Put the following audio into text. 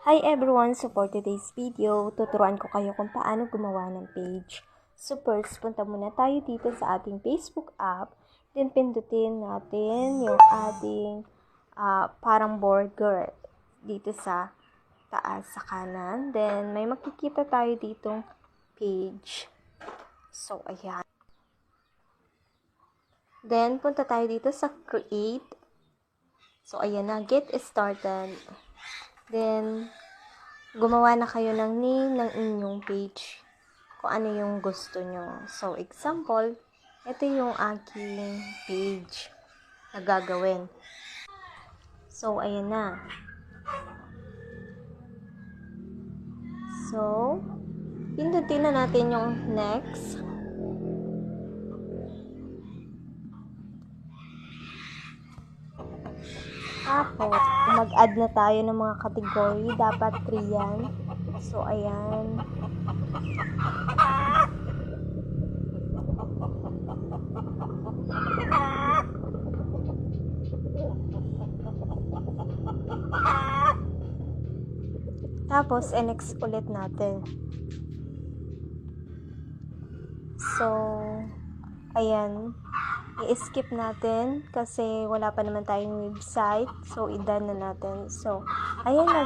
Hi everyone! So for today's video, tuturuan ko kayo kung paano gumawa ng page. So first, punta muna tayo dito sa ating Facebook app. Then pindutin natin yung ating parang burger dito sa taas sa kanan. Then may makikita tayo ditong page. So ayan. Then punta tayo dito sa create. So ayan na, get started. Then, gumawa na kayo ng name ng inyong page. Kung ano yung gusto nyo. So, example, ito yung aking page na gagawin. So, ayan na. So, pindutin na natin yung next. Tapos, mag-add na tayo ng mga category. Dapat 3 yan. So, ayan. Tapos, next ulit natin. So, ayan. I-skip natin kasi wala pa naman tayong website. So, i-done na natin. So, ayan na.